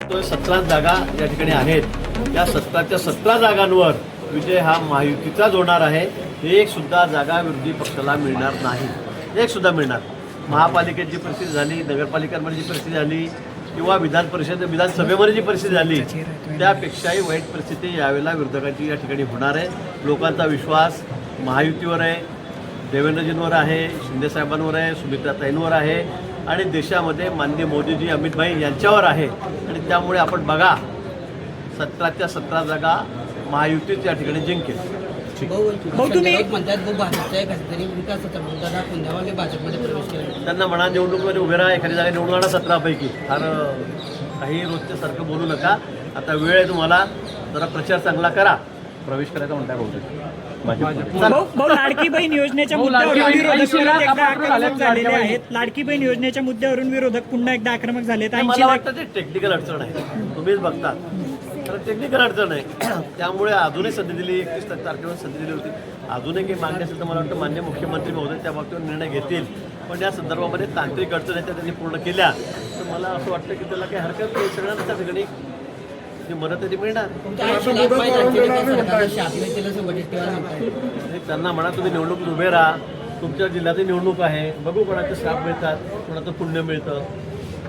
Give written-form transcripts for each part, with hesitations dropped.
बघतोय 17 जागा या ठिकाणी आहेत. या 17च्या 17 जागांवर विजय हा महायुतीचाच होणार आहे. एक सुद्धा जागा विरोधी पक्षाला मिळणार नाही, एक सुद्धा मिळणार. महापालिकेत जी परिस्थिती झाली, नगरपालिकांमध्ये जी परिस्थिती झाली किंवा विधानसभेमध्ये जी परिस्थिती झाली त्यापेक्षाही वाईट परिस्थिती यावेळेला विरोधकांची या ठिकाणी होणार आहे. लोकांचा विश्वास महायुतीवर आहे, देवेंद्रजींवर आहे, शिंदेसाहेबांवर आहे, सुमित्राताईंवर आहे आणि देशामध्ये माननीय मोदीजी, अमित भाई यांच्यावर आहे. आणि त्यामुळे आपण बघा 17च्या 17 जागा महायुतीच या ठिकाणी जिंकेल. त्यांना म्हणा निवडणुकीमध्ये उभे राहा, एखादी जागा निवडून आणा 17 पैकी. फार काही रोजच्यासारखं बोलू नका. आता वेळ आहे तुम्हाला, जरा प्रचार चांगला करा. प्रवेश करायचा म्हणताय भाऊ, लाडकी बहीण योजनेच्या मुद्द्यावरून विरोधक एकदा आक्रमक झालेले आहेत. लाडकी बहीण योजनेच्या मुद्द्यावरून विरोधक पुन्हा एकदा आक्रमक झालेत. मला वाटतं ते टेक्निकल अडचण आहे, तुम्हीच बघता. तर टेक्निकल अडचण आहे, त्यामुळे अजूनही संधी दिली, 31 तारखेवर संधी दिली होती. अजूनही काही मागणी असेल तर मला वाटतं मान्य मुख्यमंत्री महोदय त्या बाबतीवर निर्णय घेतील. पण या संदर्भामध्ये तांत्रिक अडचणी त्या त्यांनी पूर्ण केल्या तर मला असं वाटतं की त्याला काही हरकत नाही. सगळ्यांना त्या ठिकाणी जी मदत आहे ती मिळणार. त्यांना म्हणा तुम्ही निवडणुकीत उभे राहा, तुमच्या जिल्ह्यातली निवडणूक आहे, बघू कोणाचे श्राप मिळतात, कोणाचं पुण्य मिळतं.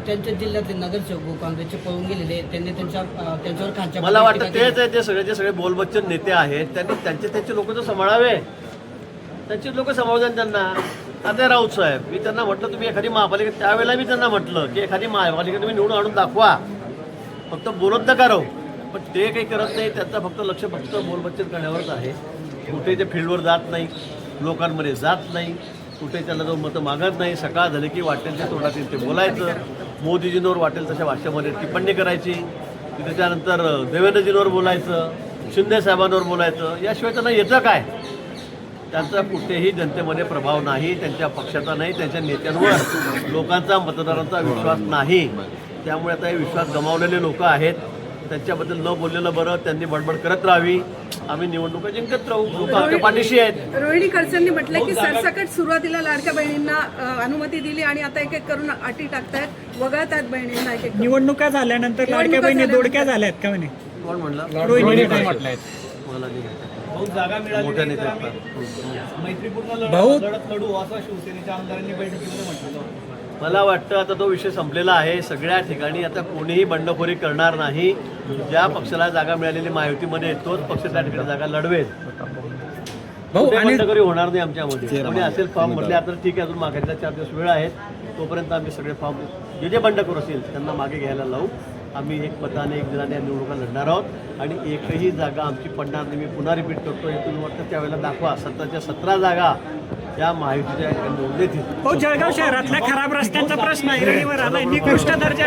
त्यांच्या जिल्ह्यातले नगरसेवक काँग्रेसचे पळून गेलेले, त्यांनी त्यांच्यावर खालच्या मला वाटतं तेच आहे, ते सगळे बोलबच्चन नेते आहेत. त्यांनी त्यांचे लोक तर सांभाळावे, त्यांचे लोक सांभाळतात त्यांना. आता राऊत साहेब, मी त्यांना म्हटलं तुम्ही एखादी महापालिका, त्यावेळेला मी त्यांना म्हटलं की एखादी महापालिका तुम्ही निवडून आणून दाखवा, फक्त बोलत नका राहू. पण ते काही करत नाही, त्यांचं लक्ष फक्त बोलबच्चन करण्यावरच आहे. कुठे ते फील्डवर जात नाही, लोकांमध्ये जात नाही, कुठे त्याला जो मतं मागत नाही. सकाळ झाली की वाटेल ते तोंडात ते बोलायचं, मोदीजींवर वाटेल तशा भाषेमध्ये टिप्पणी करायची, त्याच्यानंतर देवेंद्रजींवर बोलायचं, शिंदे साहेबांवर बोलायचं. याशिवाय त्यांना येतं काय? त्यांचा कुठेही जनतेमध्ये प्रभाव नाही, त्यांच्या पक्षाचा नाही, त्यांच्या नेत्यांवर लोकांचा, मतदारांचा विश्वास नाही. त्यामुळे आता हे विश्वास गमावलेले लोक आहेत, त्यांच्याबद्दल न बोललेलं बरं. त्यांनी बडबड करत राहावी, आम्ही निवडणुका जिंकत राहू, लोक आमच्या पाठीशी आहेत. रोहिणी खडसेंनी म्हटलं की सरसकट सुरुवातीला लाडक्या बहिणींना अनुमती दिली आणि आता एक एक करून अटी टाकतायत, वगळत आहेत बहिणींना एक एक. निवडणुका झाल्यानंतर लाडक्या बहिणी दोडक्या झाल्यात का म्हणे? कोण म्हणलं? रोहिणी मला जागा मिळाली मोठ्या नेत्या मैत्रीपूर्ण लढत लढू असं शिवसेनेच्या आमदारांनी बैठकीमध्ये म्हटलं. मला वाटतं आता तो विषय संपलेला आहे. सगळ्या ठिकाणी आता कोणीही बंडखोरी करणार नाही. ज्या पक्षाला जागा मिळालेली महायुतीमध्ये तोच पक्ष त्या ठिकाणी जागा लढवेल. बंडखोरी होणार नाही आमच्यामध्ये. कोणी असेल फॉर्म भरले आता ठीक आहे, अजून माघारीला 4 दिवस वेळ आहेत. तोपर्यंत आम्ही सगळे फॉर्म जे बंडखोर असतील त्यांना मागे घ्यायला लावू. आम्ही एक मताने एक दिनाने या निवडणुका लढणार आहोत आणि एकही जागा आमची पडणार नाही. मी पुन्हा रिपीट करतो, हे तुम्ही वाटतं त्यावेळेला दाखवा. 17च्या 17 जागा या महायुतीच्या निवडून येतील. जळगाव शहरातल्या खराब रस्त्यांचा प्रश्न आहे, निकृष्ट दर्जाचे